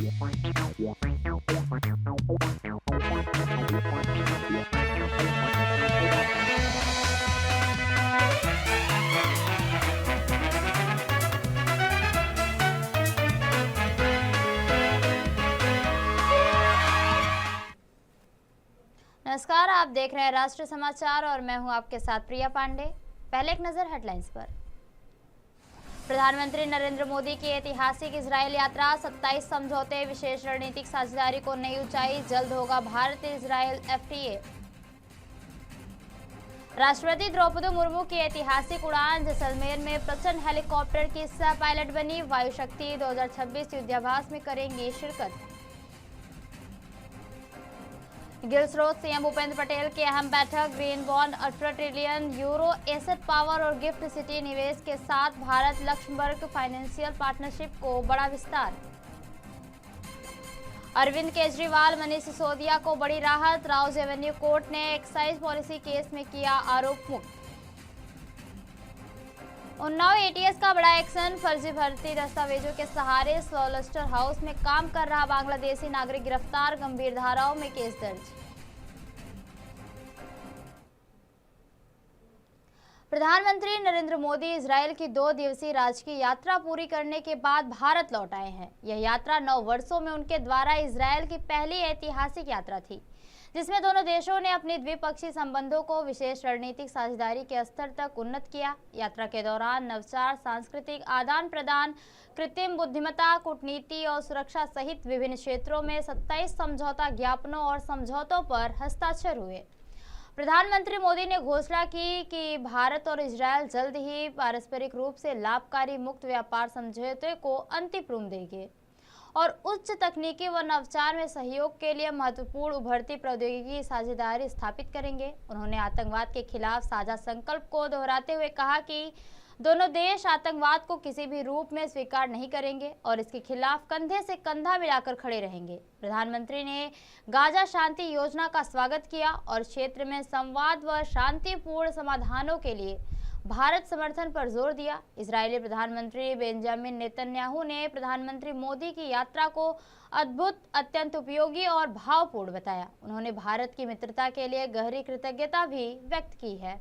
नमस्कार, आप देख रहे हैं राष्ट्रीय समाचार और मैं हूं आपके साथ प्रिया पांडे। पहले एक नजर हेडलाइंस पर। प्रधानमंत्री नरेंद्र मोदी की ऐतिहासिक इजरायल यात्रा, 27 समझौते, विशेष रणनीतिक साझेदारी को नई ऊंचाई, जल्द होगा भारत इजरायल FTA। राष्ट्रपति द्रौपदी मुर्मू की ऐतिहासिक उड़ान, जैसलमेर में प्रचंड हेलीकॉप्टर की सह पायलट बनी, वायु शक्ति 2026 युद्धाभ्यास में करेंगी शिरकत। गिलस्रोत सीएम भूपेंद्र पटेल की अहम बैठक, green bond, 18 trillion euro asset power और गिफ्ट सिटी निवेश के साथ भारत लक्ष्मबर्ग फाइनेंशियल पार्टनरशिप को बड़ा विस्तार। अरविंद केजरीवाल, मनीष सिसोदिया को बड़ी राहत, राउज एवेन्यू कोर्ट ने एक्साइज पॉलिसी केस में किया आरोप मुक्त। उन्नाव ATS का बड़ा एक्शन, फर्जी भर्ती दस्तावेजों के सहारे सोलिसिटर हाउस में काम कर रहा बांग्लादेशी नागरिक गिरफ्तार, गंभीर धाराओं में केस दर्ज। प्रधानमंत्री नरेंद्र मोदी इजरायल की 2 दिवसीय राजकीय यात्रा पूरी करने के बाद भारत लौट आए हैं। यह यात्रा 9 वर्षों में उनके द्वारा इजरायल की पहली ऐतिहासिक यात्रा थी, जिसमें दोनों देशों ने अपने द्विपक्षीय संबंधों को विशेष रणनीतिक साझेदारी के स्तर तक उन्नत किया। यात्रा के दौरान नवाचार, सांस्कृतिक आदान प्रदान, कृत्रिम बुद्धिमत्ता, कूटनीति और सुरक्षा सहित विभिन्न क्षेत्रों में 27 समझौता ज्ञापनों और समझौतों पर हस्ताक्षर हुए। प्रधानमंत्री मोदी ने घोषणा की कि भारत और इजरायल जल्द ही पारस्परिक रूप से लाभकारी मुक्त व्यापार समझौते को अंतिम रूप देंगे और उच्च तकनीकी व नवाचार में सहयोग के लिए महत्वपूर्ण उभरती प्रौद्योगिकी साझेदारी स्थापित करेंगे। उन्होंने आतंकवाद के खिलाफ साझा संकल्प को दोहराते हुए कहा कि दोनों देश आतंकवाद को किसी भी रूप में स्वीकार नहीं करेंगे और इसके खिलाफ कंधे से कंधा मिलाकर खड़े रहेंगे। प्रधानमंत्री ने गाजा शांति योजना का स्वागत किया और क्षेत्र में संवाद व शांतिपूर्ण समाधानों के लिए भारत समर्थन पर जोर दिया। इजरायली प्रधानमंत्री बेंजामिन नेतन्याहू ने प्रधानमंत्री मोदी की यात्रा को अद्भुत, अत्यंत उपयोगी और भावपूर्ण बताया। उन्होंने भारत की मित्रता के लिए गहरी कृतज्ञता भी व्यक्त की है।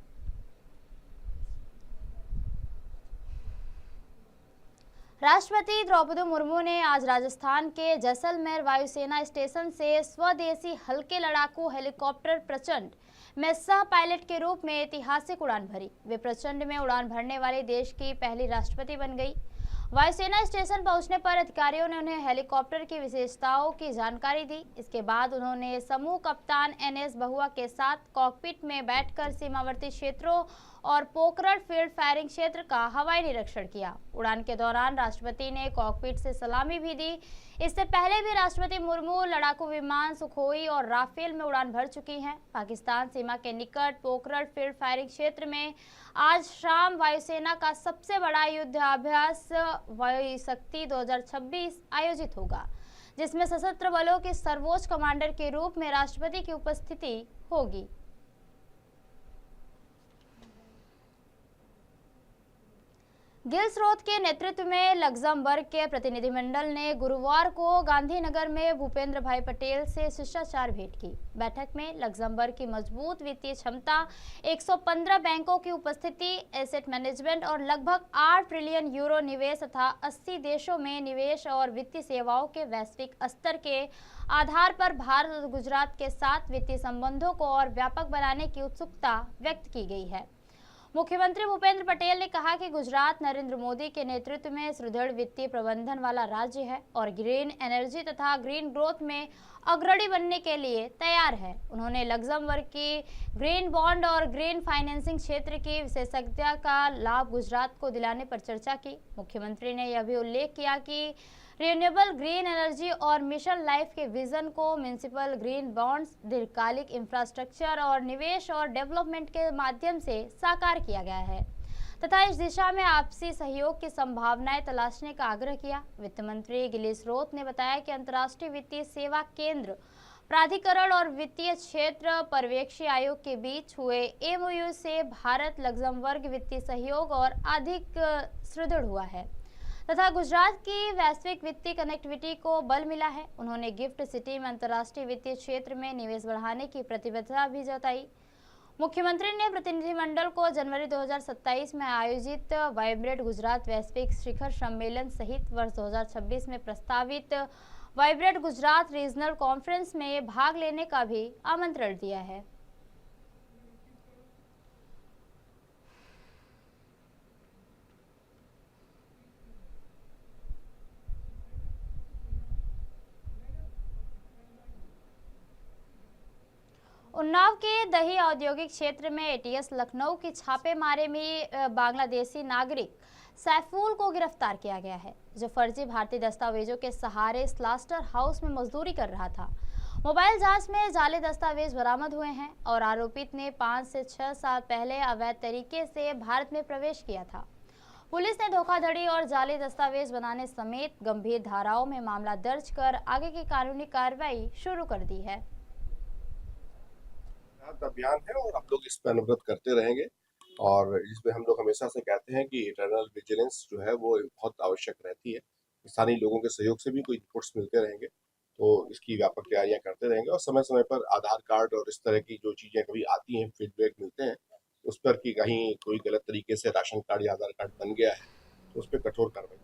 राष्ट्रपति द्रौपदी मुर्मू ने आज राजस्थान के जैसलमेर वायुसेना स्टेशन से स्वदेशी हल्के लड़ाकू हेलीकॉप्टर प्रचंड में सह पायलट के रूप में ऐतिहासिक उड़ान भरी। वे प्रचंड में उड़ान भरने वाले देश की पहली राष्ट्रपति बन गई। वायुसेना स्टेशन पहुंचने पर अधिकारियों ने उन्हें हेलीकॉप्टर की विशेषताओं की जानकारी दी। इसके बाद उन्होंने समूह कप्तान NS बहुआ के साथ कॉकपिट में बैठकर सीमावर्ती क्षेत्रों और पोखरण फील्ड फायरिंग क्षेत्र का हवाई निरीक्षण किया। उड़ान के दौरान राष्ट्रपति ने कॉकपिट से सलामी भी दी। इससे पहले भी राष्ट्रपति मुर्मू लड़ाकू विमान सुखोई और राफेल में उड़ान भर चुकी हैं। पाकिस्तान सीमा के निकट पोखरण फील्ड फायरिंग क्षेत्र में आज शाम वायुसेना का सबसे बड़ा युद्धाभ्यास वायु शक्ति 2026 आयोजित होगा, जिसमें सशस्त्र बलों के सर्वोच्च कमांडर के रूप में राष्ट्रपति की उपस्थिति होगी। गिलस्रोत के नेतृत्व में लग्जमबर्ग के प्रतिनिधिमंडल ने गुरुवार को गांधीनगर में भूपेंद्र भाई पटेल से शिष्टाचार भेंट की। बैठक में लग्जमबर्ग की मजबूत वित्तीय क्षमता, 115 बैंकों की उपस्थिति, एसेट मैनेजमेंट और लगभग 8 ट्रिलियन यूरो निवेश तथा 80 देशों में निवेश और वित्तीय सेवाओं के वैश्विक स्तर के आधार पर भारत और गुजरात के साथ वित्तीय संबंधों को और व्यापक बनाने की उत्सुकता व्यक्त की गई है। मुख्यमंत्री भूपेंद्र पटेल ने कहा कि गुजरात नरेंद्र मोदी के नेतृत्व में सुदृढ़ वित्तीय प्रबंधन वाला राज्य है और ग्रीन एनर्जी तथा ग्रीन ग्रोथ में अग्रणी बनने के लिए तैयार है। उन्होंने लग्जमबर्ग की ग्रीन बॉन्ड और ग्रीन फाइनेंसिंग क्षेत्र की विशेषज्ञता का लाभ गुजरात को दिलाने पर चर्चा की। मुख्यमंत्री ने यह भी उल्लेख किया कि रिन्यूएबल ग्रीन एनर्जी और मिशन लाइफ के विजन को म्युनिसिपल ग्रीन बॉन्ड्स, दीर्घकालिक इंफ्रास्ट्रक्चर और निवेश और डेवलपमेंट के माध्यम से साकार किया गया है तथा इस दिशा में आपसी सहयोग की संभावनाएं तलाशने का आग्रह किया। वित्त मंत्री गिलस्रोत ने बताया कि अंतर्राष्ट्रीय वित्तीय सेवा केंद्र प्राधिकरण और वित्तीय क्षेत्र पर्यवेक्षी आयोग के बीच हुए MOU से भारत लग्जमबर्ग वित्तीय सहयोग और अधिक सुदृढ़ हुआ है। तथा गुजरात की वैश्विक वित्तीय कनेक्टिविटी को बल मिला है। उन्होंने गिफ्ट सिटी में अंतर्राष्ट्रीय वित्तीय क्षेत्र में निवेश बढ़ाने की प्रतिबद्धता भी जताई। मुख्यमंत्री ने प्रतिनिधिमंडल को जनवरी 2027 में आयोजित वाइब्रेंट गुजरात वैश्विक शिखर सम्मेलन सहित वर्ष 2026 में प्रस्तावित वाइब्रेंट गुजरात रीजनल कॉन्फ्रेंस में भाग लेने का भी आमंत्रण दिया है। उन्नाव के दही औद्योगिक क्षेत्र में एटीएस लखनऊ की छापेमारी में बांग्लादेशी नागरिक सैफुल को गिरफ्तार किया गया है, जो फर्जी भारतीय दस्तावेजों के सहारे स्लास्टर हाउस में मजदूरी कर रहा था। मोबाइल जांच में जाली दस्तावेज बरामद हुए हैं और आरोपित ने 5 से 6 साल पहले अवैध तरीके से भारत में प्रवेश किया था। पुलिस ने धोखाधड़ी और जाली दस्तावेज बनाने समेत गंभीर धाराओं में मामला दर्ज कर आगे की कानूनी कार्रवाई शुरू कर दी है। अभियान है और आप लोग इस पर अनुगत करते रहेंगे और जिसमें हम लोग हमेशा से कहते हैं कि इटर्नल विजिलेंस जो है वो बहुत आवश्यक रहती है। स्थानीय लोगों के सहयोग से भी कोई रिपोर्ट्स मिलते रहेंगे तो इसकी व्यापक तैयारियां करते रहेंगे और समय समय पर आधार कार्ड और इस तरह की जो चीजें कभी आती हैं, फीडबैक मिलते हैं उस पर कि कहीं कोई गलत तरीके से राशन कार्ड या आधार कार्ड बन गया है तो उस पर कठोर कार्रवाई।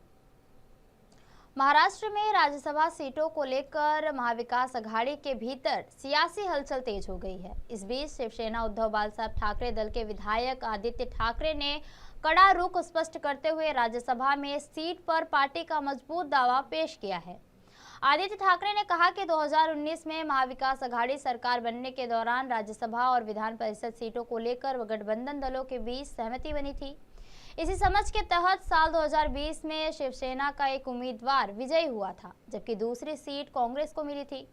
महाराष्ट्र में राज्यसभा सीटों को लेकर महाविकास अघाड़ी के भीतर सियासी हलचल तेज हो गई है। इस बीच शिवसेना उद्धव बालसाहेब ठाकरे दल के विधायक आदित्य ठाकरे ने कड़ा रुख स्पष्ट करते हुए राज्यसभा में सीट पर पार्टी का मजबूत दावा पेश किया है। आदित्य ठाकरे ने कहा कि 2019 में महाविकास अघाड़ी सरकार बनने के दौरान राज्यसभा और विधान परिषद सीटों को लेकर गठबंधन दलों के बीच सहमति बनी थी। इसी समझ के तहत साल 2020 में शिवसेना का एक उम्मीदवार विजयी हुआ था, जबकि दूसरी सीट कांग्रेस को मिली थी।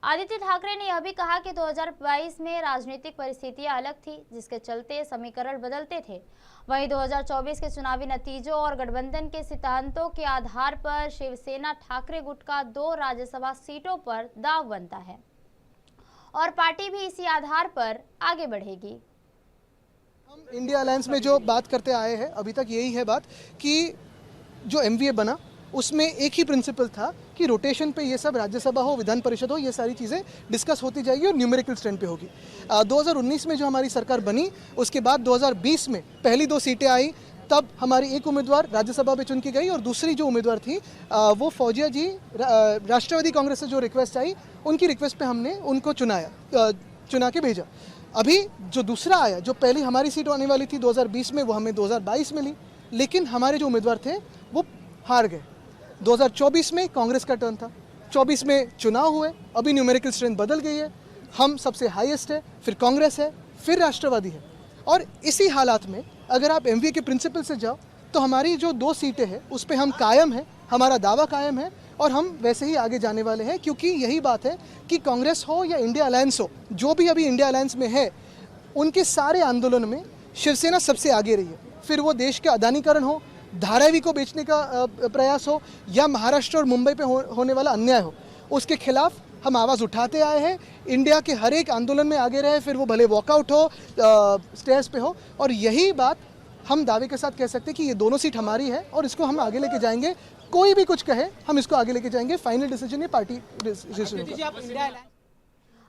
आदित्य ठाकरे ने यह भी कहा कि 2022 में राजनीतिक परिस्थितियां अलग थी, जिसके चलते समीकरण बदलते थे। वहीं 2024 के चुनावी नतीजों और गठबंधन के सिद्धांतों के आधार पर शिवसेना ठाकरे गुट का 2 राज्यसभा सीटों पर दांव बनता है और पार्टी भी इसी आधार पर आगे बढ़ेगी। हम इंडिया अलायंस में जो बात करते आए हैं अभी तक यही है बात कि जो एमवीए बना उसमें एक ही प्रिंसिपल था कि रोटेशन पे ये सब राज्यसभा हो, विधान परिषद हो, ये सारी चीज़ें डिस्कस होती जाएगी और न्यूमेरिकल स्ट्रेंथ पे होगी। 2019 में जो हमारी सरकार बनी उसके बाद 2020 में पहली 2 सीटें आई, तब हमारी एक उम्मीदवार राज्यसभा में चुन की गई और दूसरी जो उम्मीदवार थी वो फौजिया जी, राष्ट्रवादी कांग्रेस से जो रिक्वेस्ट आई उनकी रिक्वेस्ट पे हमने उनको चुना के भेजा। अभी जो दूसरा आया, जो पहली हमारी सीट आने वाली थी 2020 में, वो हमें 2022 में ली, लेकिन हमारे जो उम्मीदवार थे वो हार गए। 2024 में कांग्रेस का टर्न था, 24 में चुनाव हुए, अभी न्यूमेरिकल स्ट्रेंथ बदल गई है, हम सबसे हाईएस्ट है, फिर कांग्रेस है, फिर राष्ट्रवादी है। और इसी हालात में अगर आप एमवीए के प्रिंसिपल से जाओ तो हमारी जो 2 सीटें हैं उस पर हम कायम हैं, हमारा दावा कायम है और हम वैसे ही आगे जाने वाले हैं, क्योंकि यही बात है कि कांग्रेस हो या इंडिया अलायंस हो, जो भी अभी इंडिया अलायंस में है, उनके सारे आंदोलन में शिवसेना सबसे आगे रही है। फिर वो देश के अदानीकरण हो, धारावी को बेचने का प्रयास हो या महाराष्ट्र और मुंबई पे होने वाला अन्याय हो, उसके खिलाफ हम आवाज़ उठाते आए हैं। इंडिया के हर एक आंदोलन में आगे रहे, फिर वो भले वॉकआउट हो, स्टेज पे हो, और यही बात हम दावे के साथ कह सकते हैं कि ये दोनों सीट हमारी है और इसको हम आगे लेके जाएंगे। कोई भी कुछ कहे, हम इसको आगे लेके जाएंगे। फाइनल डिसीजन ये पार्टी डिसीजन होगा।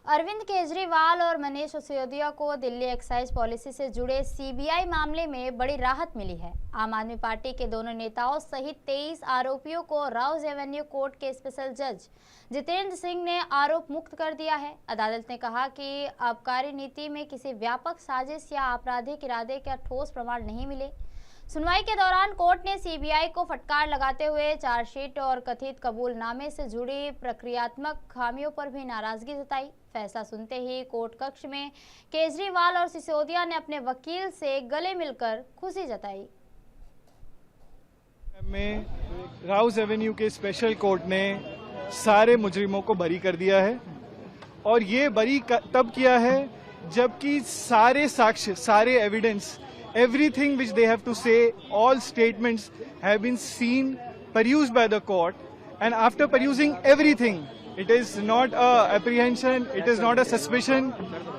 अरविंद केजरीवाल और मनीष सिसोदिया को दिल्ली एक्साइज पॉलिसी से जुड़े सीबीआई मामले में बड़ी राहत मिली है। आम आदमी पार्टी के दोनों नेताओं सहित 23 आरोपियों को राउज एवेन्यू कोर्ट के स्पेशल जज जितेंद्र सिंह ने आरोप मुक्त कर दिया है। अदालत ने कहा कि आबकारी नीति में किसी व्यापक साजिश या आपराधिक इरादे का ठोस प्रमाण नहीं मिले। सुनवाई के दौरान कोर्ट ने सीबीआई को फटकार लगाते हुए चार्जशीट और कथित कबूलनामे से जुड़ी प्रक्रियात्मक खामियों पर भी नाराजगी जताई। फैसला सुनते ही कोर्ट कक्ष में केजरीवाल और सिसोदिया ने अपने वकील से गले मिलकर खुशी जताई। में राउज एवेन्यू के स्पेशल कोर्ट ने सारे मुजरिमों को बरी कर दिया है और ये बरी तब किया है जबकि सारे साक्ष्य, सारे evidence, everything which they have to say, all statements have been seen, perused by the court, and after perusing everything, it is not a apprehension, it is not a suspicion,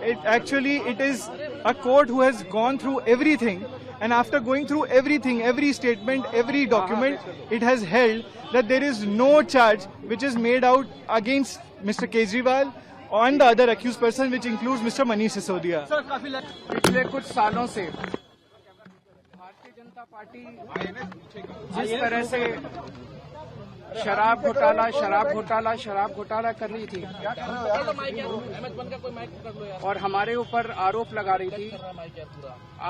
it is a court who has gone through everything and after going through everything, every statement, every document, it has held that there is no charge which is made out against Mr. Kejriwal and the other accused person, which includes Mr. Manish Sisodia. पिछले कुछ सालों से Bharatiya Janata party जिस तरह से शराब घोटाला कर रही थी और हमारे ऊपर आरोप लगा रही थी,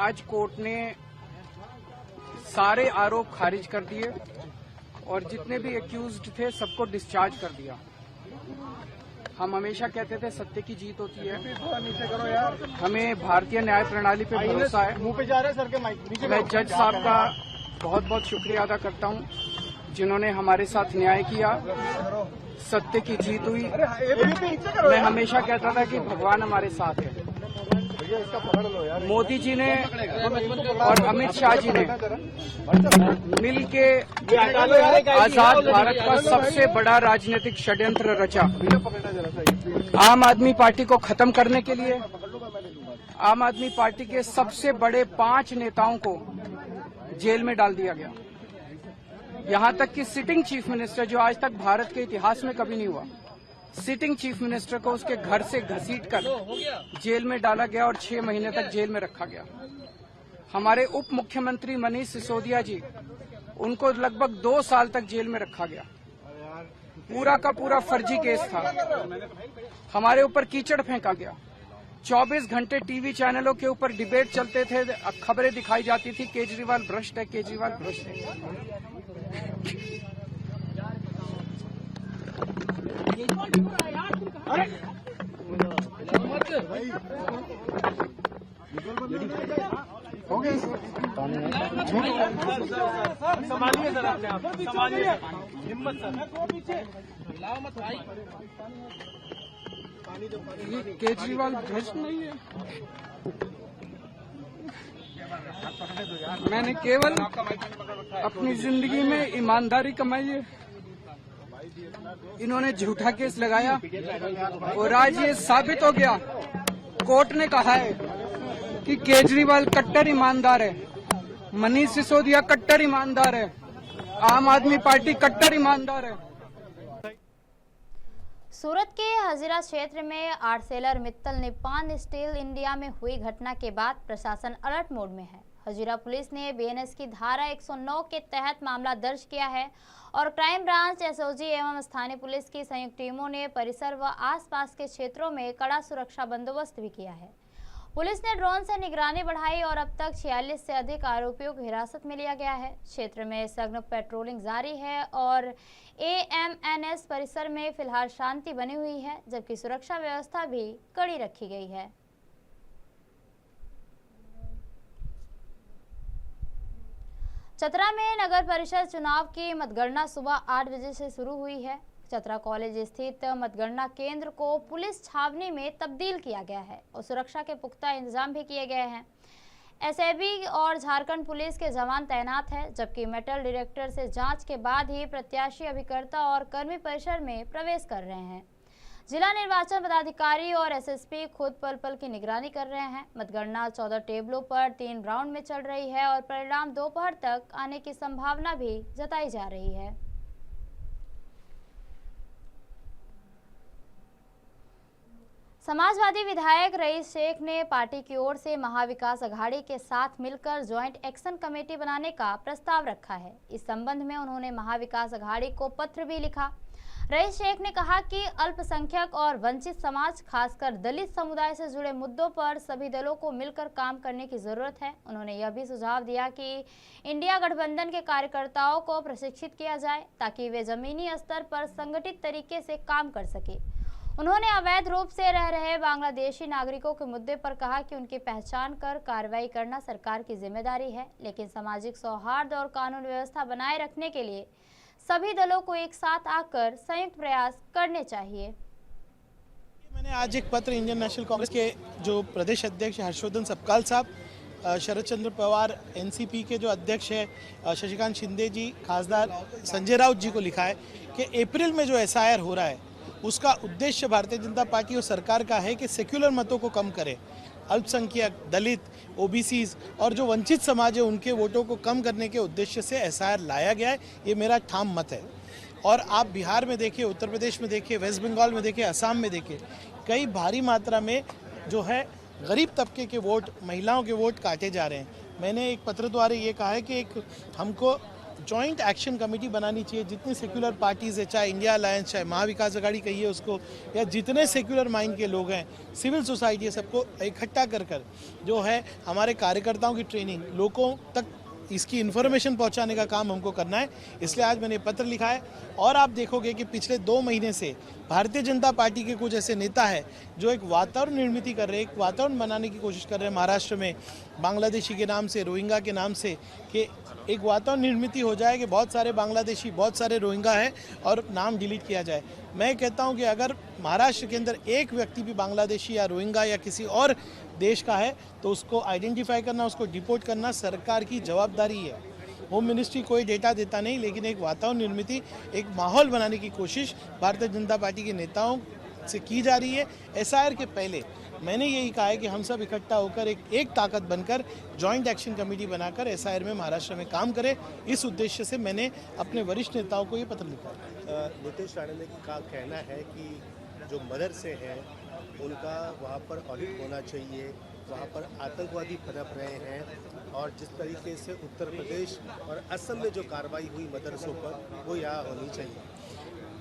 आज कोर्ट ने सारे आरोप खारिज कर दिए और जितने भी एक्यूज्ड थे सबको डिस्चार्ज कर दिया। हम हमेशा कहते थे सत्य की जीत होती है, हमें भारतीय न्याय प्रणाली पे भरोसा है। मैं जज साहब का बहुत बहुत शुक्रिया अदा करता हूं जिन्होंने हमारे साथ न्याय किया, सत्य की जीत हुई। मैं हमेशा कहता था कि भगवान हमारे साथ है। मोदी जी ने और अमित शाह जी ने मिलके आजाद भारत का सबसे बड़ा राजनीतिक षड्यंत्र रचा। आम आदमी पार्टी को खत्म करने के लिए आम आदमी पार्टी के सबसे बड़े 5 नेताओं को जेल में डाल दिया गया। यहां तक कि सिटिंग चीफ मिनिस्टर, जो आज तक भारत के इतिहास में कभी नहीं हुआ, सिटिंग चीफ मिनिस्टर को उसके घर से घसीटकर जेल में डाला गया और 6 महीने तक जेल में रखा गया। हमारे उप मुख्यमंत्री मनीष सिसोदिया जी, उनको लगभग 2 साल तक जेल में रखा गया। पूरा का पूरा फर्जी केस था। हमारे ऊपर कीचड़ फेंका गया। 24 घंटे टीवी चैनलों के ऊपर डिबेट चलते थे, खबरें दिखाई जाती थी केजरीवाल भ्रष्ट है, केजरीवाल भ्रष्ट है। संभालिए सर, अपने आप संभालिए, हिम्मत सर, केजरीवाल भ्रष्ट नहीं है। मैंने केवल अपनी जिंदगी में ईमानदारी कमाई है। इन्होंने झूठा केस लगाया और आज ये साबित हो गया, कोर्ट ने कहा है कि केजरीवाल कट्टर ईमानदार है, मनीष सिसोदिया कट्टर ईमानदार है, आम आदमी पार्टी कट्टर ईमानदार है। सूरत के हजीरा क्षेत्र में Arcelor Mittal Nippon steel India में हुई घटना के बाद प्रशासन अलर्ट मोड में है। हजीरा पुलिस ने बीएनएस की धारा 109 के तहत मामला दर्ज किया है और क्राइम ब्रांच, एसओजी एवं स्थानीय पुलिस की संयुक्त टीमों ने परिसर व आसपास के क्षेत्रों में कड़ा सुरक्षा बंदोबस्त भी किया है। पुलिस ने ड्रोन से निगरानी बढ़ाई और अब तक 46 से अधिक आरोपियों को हिरासत में लिया गया है। क्षेत्र में सघन पेट्रोलिंग जारी है और एएमएनएस परिसर में फिलहाल शांति बनी हुई है, जबकि सुरक्षा व्यवस्था भी कड़ी रखी गई है। चतरा में नगर परिषद चुनाव की मतगणना सुबह 8 बजे से शुरू हुई है। चतरा कॉलेज स्थित मतगणना केंद्र को पुलिस छावनी में तब्दील किया गया है और सुरक्षा के पुख्ता इंतजाम भी किए गए हैं। एसएबी और झारखंड पुलिस के जवान तैनात हैं, जबकि मेटल डिटेक्टर से जांच के बाद ही प्रत्याशी, अभिकर्ता और कर्मी परिसर में प्रवेश कर रहे हैं। जिला निर्वाचन पदाधिकारी और एसएसपी खुद पल पल की निगरानी कर रहे हैं। मतगणना 14 टेबलों पर 3 राउंड में चल रही है और परिणाम दोपहर तक आने की संभावना भी जताई जा रही है। समाजवादी विधायक रईस शेख ने पार्टी की ओर से महाविकास अघाड़ी के साथ मिलकर ज्वाइंट एक्शन कमेटी बनाने का प्रस्ताव रखा है। इस संबंध में उन्होंने महाविकास अघाड़ी को पत्र भी लिखा। रईस शेख ने कहा कि अल्पसंख्यक और वंचित समाज, खासकर दलित समुदाय से जुड़े मुद्दों पर सभी दलों को मिलकर काम करने की जरूरत है। उन्होंने यह भी सुझाव दिया कि इंडिया गठबंधन के कार्यकर्ताओं को प्रशिक्षित किया जाए ताकि वे जमीनी स्तर पर संगठित तरीके से काम कर सके। उन्होंने अवैध रूप से रह रहे बांग्लादेशी नागरिकों के मुद्दे पर कहा कि उनकी पहचान कर कार्रवाई करना सरकार की जिम्मेदारी है, लेकिन सामाजिक सौहार्द और कानून व्यवस्था बनाए रखने के लिए सभी दलों को एक साथ आकर संयुक्त प्रयास करने चाहिए। मैंने आज एक पत्र इंडियन नेशनल कांग्रेस के जो प्रदेश अध्यक्ष हर्षवर्धन सपकाल साहब, शरद चंद्र पवार एनसीपी के जो अध्यक्ष है शशिकांत शिंदे जी, खासदार संजय राउत जी को लिखा है कि अप्रैल में जो एसआईआर हो रहा है उसका उद्देश्य भारतीय जनता पार्टी और सरकार का है कि सेक्युलर मतों को कम करे अल्पसंख्यक, दलित, ओबीसीज और जो वंचित समाज है उनके वोटों को कम करने के उद्देश्य से एसआईआर लाया गया है। ये मेरा ठाम मत है। और आप बिहार में देखिए, उत्तर प्रदेश में देखिए, वेस्ट बंगाल में देखिए, असम में देखिए, कई भारी मात्रा में जो है गरीब तबके के वोट, महिलाओं के वोट काटे जा रहे हैं। मैंने एक पत्र द्वारा ये कहा है कि एक हमको जॉइंट एक्शन कमेटी बनानी चाहिए। जितनी सेक्युलर पार्टीज़ है, चाहे इंडिया अलायंस, चाहे महाविकास आघाड़ी कहिए उसको, या जितने सेक्युलर माइंड के लोग हैं, सिविल सोसाइटी है, सबको इकट्ठा कर कर जो है हमारे कार्यकर्ताओं की ट्रेनिंग, लोगों तक इसकी इन्फॉर्मेशन पहुंचाने का काम हमको करना है। इसलिए आज मैंने पत्र लिखा है। और आप देखोगे कि पिछले 2 महीने से भारतीय जनता पार्टी के कुछ ऐसे नेता हैं जो एक वातावरण निर्मित कर रहे हैं, एक वातावरण बनाने की कोशिश कर रहे हैं महाराष्ट्र में, बांग्लादेशी के नाम से, रोहिंग्या के नाम से, कि एक वातावरण निर्मित हो जाए कि बहुत सारे बांग्लादेशी, बहुत सारे रोहिंग्या हैं और नाम डिलीट किया जाए। मैं कहता हूं कि अगर महाराष्ट्र के अंदर एक व्यक्ति भी बांग्लादेशी या रोहिंग्या या किसी और देश का है तो उसको आइडेंटिफाई करना, उसको डिपोर्ट करना सरकार की जवाबदारी है। होम मिनिस्ट्री कोई डेटा देता नहीं, लेकिन एक वातावरण निर्मित, एक माहौल बनाने की कोशिश भारतीय जनता पार्टी के नेताओं से की जा रही है। एसआईआर के पहले मैंने यही कहा है कि हम सब इकट्ठा होकर एक ताकत बनकर जॉइंट एक्शन कमेटी बनाकर एसआईआर में महाराष्ट्र में काम करें। इस उद्देश्य से मैंने अपने वरिष्ठ नेताओं को ये पत्र लिखा है। नीतीश राणे का कहना है कि जो मदरसे हैं उनका वहाँ पर ऑडिट होना चाहिए, वहाँ पर आतंकवादी पनप रहे हैं और जिस तरीके से उत्तर प्रदेश और असम में जो कार्रवाई हुई मदरसों पर वो यहाँ होनी चाहिए।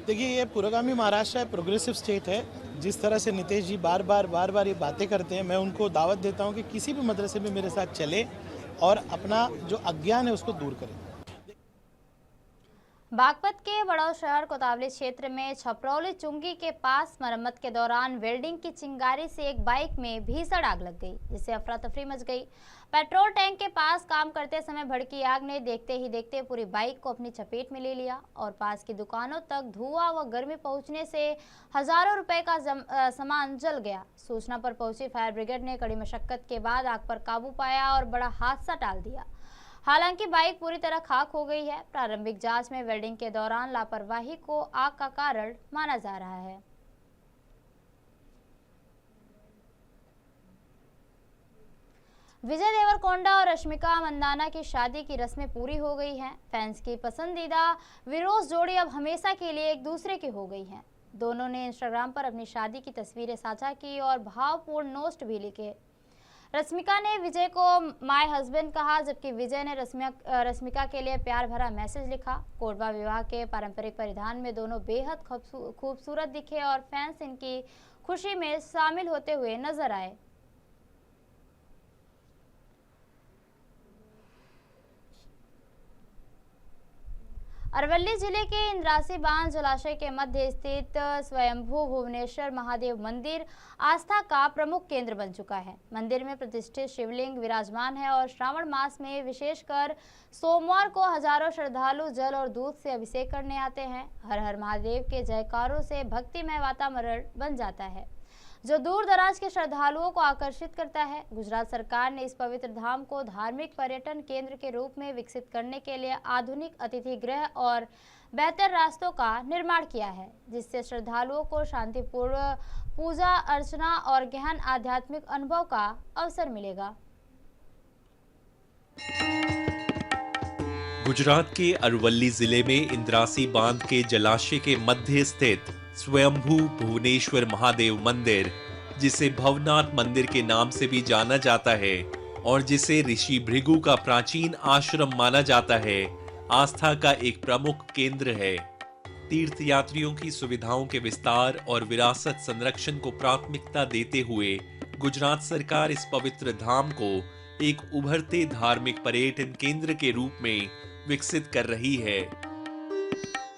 देखिए, ये पुरोगामी महाराष्ट्र है, प्रोग्रेसिव स्टेट है। जिस तरह से नीतीश जी बार बार ये बातें करते हैं, मैं उनको दावत देता हूँ कि किसी भी मदरसे में मेरे साथ चले और अपना जो अज्ञान है उसको दूर करें। बागपत के बड़ौद शहर कोतवाली क्षेत्र में छपरौली चुंगी के पास मरम्मत के दौरान वेल्डिंग की चिंगारी से एक बाइक में भीषण आग लग गई, जिससे अफरा तफरी मच गई। पेट्रोल टैंक के पास काम करते समय भड़की आग ने देखते ही देखते पूरी बाइक को अपनी चपेट में ले लिया और पास की दुकानों तक धुआं व गर्मी पहुंचने से हजारों रुपए का सामान जल गया। सूचना पर पहुंची फायर ब्रिगेड ने कड़ी मशक्कत के बाद आग पर काबू पाया और बड़ा हादसा टाल दिया। हालांकि बाइक पूरी तरह खाक हो गई है। प्रारंभिक जांच में वेल्डिंग के दौरान लापरवाही को आग का कारण माना जा रहा है। विजय देवरकोंडा और रश्मिका मंदाना की शादी की रस्में पूरी हो गई हैं। फैंस की पसंदीदा विरोस जोड़ी अब हमेशा के लिए एक दूसरे की हो गई हैं। दोनों ने इंस्टाग्राम पर अपनी शादी की तस्वीरें साझा की और भावपूर्ण नोस्ट भी लिखे। रश्मिका ने विजय को माय हस्बैंड कहा, जबकि विजय ने रश्मिका के लिए प्यार भरा मैसेज लिखा। कोडवा विवाह के पारंपरिक परिधान में दोनों बेहद खूबसूरत दिखे और फैंस इनकी खुशी में शामिल होते हुए नजर आए। अरवली जिले के इंद्रासी बांध जलाशय के मध्य स्थित स्वयंभू भुवनेश्वर महादेव मंदिर आस्था का प्रमुख केंद्र बन चुका है। मंदिर में प्रतिष्ठित शिवलिंग विराजमान है और श्रावण मास में विशेषकर सोमवार को हजारों श्रद्धालु जल और दूध से अभिषेक करने आते हैं। हर हर महादेव के जयकारों से भक्तिमय वातावरण बन जाता है, जो दूर दराज के श्रद्धालुओं को आकर्षित करता है। गुजरात सरकार ने इस पवित्र धाम को धार्मिक पर्यटन केंद्र के रूप में विकसित करने के लिए आधुनिक अतिथि गृह और बेहतर रास्तों का निर्माण किया है, जिससे श्रद्धालुओं को शांतिपूर्ण पूजा अर्चना और गहन आध्यात्मिक अनुभव का अवसर मिलेगा। गुजरात के अरवली जिले में इंद्रासी बांध के जलाशय के मध्य स्थित स्वयंभू भुवनेश्वर महादेव मंदिर, जिसे भवनाथ मंदिर के नाम से भी जाना जाता है और जिसे ऋषि भृगु का प्राचीन आश्रम माना जाता है, आस्था का एक प्रमुख केंद्र है। तीर्थयात्रियों की सुविधाओं के विस्तार और विरासत संरक्षण को प्राथमिकता देते हुए गुजरात सरकार इस पवित्र धाम को एक उभरते धार्मिक पर्यटन केंद्र के रूप में विकसित कर रही है।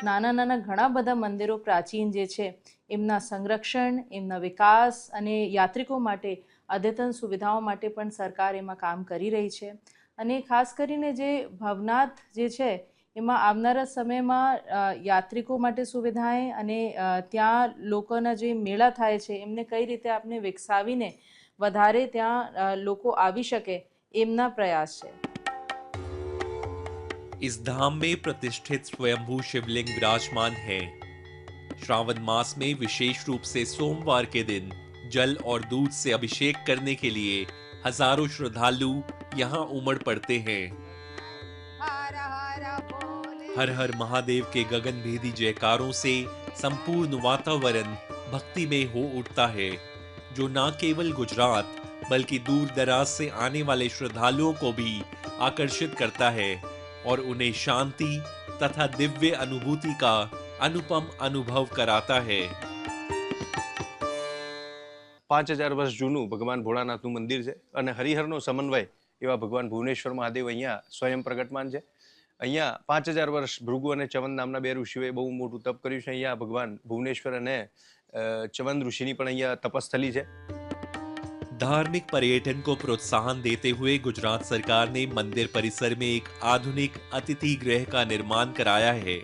નાના નાના ઘણા બધા મંદિરો પ્રાચીન જે છે એમના સંરક્ષણ, એમના વિકાસ અને યાત્રિકો માટે અદ્યતન સુવિધાઓ માટે પણ સરકાર એમાં કામ કરી રહી છે। અને ખાસ કરીને જે ભવનાથ જે છે એમાં આવનારા સમયમાં યાત્રિકો માટે સુવિધાએ અને ત્યાં લોકોના જે મેળા થાય છે એમને કઈ રીતે આપણે વિકસાવીને વધારે ત્યાં લોકો આવી શકે એમના પ્રયાસ છે। इस धाम में प्रतिष्ठित स्वयंभू शिवलिंग विराजमान है। श्रावण मास में विशेष रूप से सोमवार के दिन जल और दूध से अभिषेक करने के लिए हजारों श्रद्धालु यहाँ उमड़ पड़ते हैं। हर हर महादेव के गगनभेदी जयकारों से संपूर्ण वातावरण भक्तिमय हो उठता है, जो न केवल गुजरात बल्कि दूर दराज से आने वाले श्रद्धालुओं को भी आकर्षित करता है और उन्हें शांति तथा दिव्य अनुभूति का अनुपम अनुभव कराता है। 5000 વર્ષ જૂનું ભગવાન ભોળાનાથનું મંદિર છે અને હરિહરનો સમન્વય એવા ભગવાન ભુવનેશ્વર મહાદેવ અહીંયા સ્વયં પ્રગટમાન છે। અહીંયા 5000 વર્ષ ભૃગુ અને ચવન નામના બે ઋષિઓએ બહુ મોટું તપ કર્યું છે। અહીંયા ભગવાન ભુવનેશ્વર અને ચવન ઋષિની પણ અહીંયા તપસ્થલી છે। धार्मिक पर्यटन को प्रोत्साहन देते हुए गुजरात सरकार ने मंदिर परिसर में एक आधुनिक अतिथि गृह का निर्माण कराया है।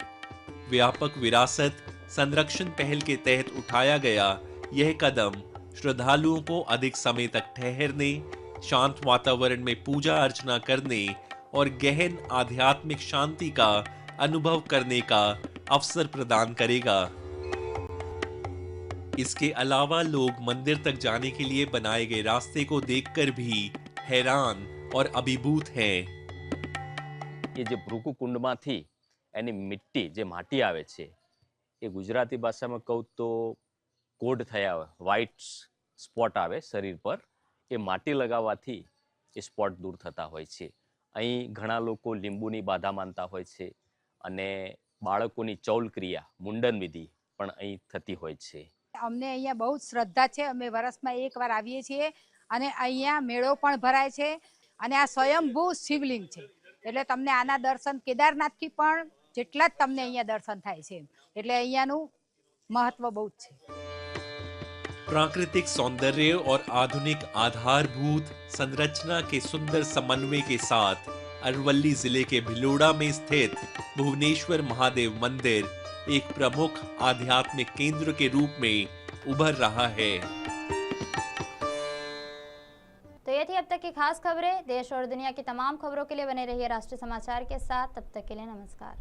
व्यापक विरासत संरक्षण पहल के तहत उठाया गया यह कदम श्रद्धालुओं को अधिक समय तक ठहरने, शांत वातावरण में पूजा अर्चना करने और गहन आध्यात्मिक शांति का अनुभव करने का अवसर प्रदान करेगा। इसके अलावा लोग मंदिर तक जाने के लिए बनाए गए रास्ते को देखकर भी हैरान और अभिभूत हैं। ये जो भृगु कुंडमांथी एनी मिट्टी जे माटी आवे छे ए गुजराती भाषामां कहूं तो कोड थया व्हाइट स्पॉट आवे शरीर पर, ए माटी लगाववाथी ए स्पॉट दूर थता होय छे। अहीं घणा लोको લીંબુની બાધા मानता होय छे અને બાળકોની ચૌલ ક્રિયા મુંડન વિધિ પણ અહીં થતી હોય છે। અમને અહીંયા બહુ શ્રદ્ધા છે, અમે વર્ષમાં એકવાર આવીએ છીએ અને અહીંયા મેળો પણ ભરાય છે અને આ સ્વયંભૂ શિવલિંગ છે એટલે તમને આના દર્શન કેદારનાથથી પણ જેટલા જ તમને અહીંયા દર્શન થાય છે એટલે અહીંયાનું મહત્વ બહુ જ છે। प्राकृतिक सौंदर्य और आधुनिक आधारभूत संरचना के सुंदर समन्वय के साथ अरवल्ली जिले के भिलोड़ा में स्थित भुवनेश्वर महादेव मंदिर एक प्रमुख आध्यात्मिक केंद्र के रूप में उभर रहा है। तो ये थी अब तक की खास खबरें। देश और दुनिया की तमाम खबरों के लिए बने रहिए राष्ट्रीय समाचार के साथ। तब तक के लिए नमस्कार।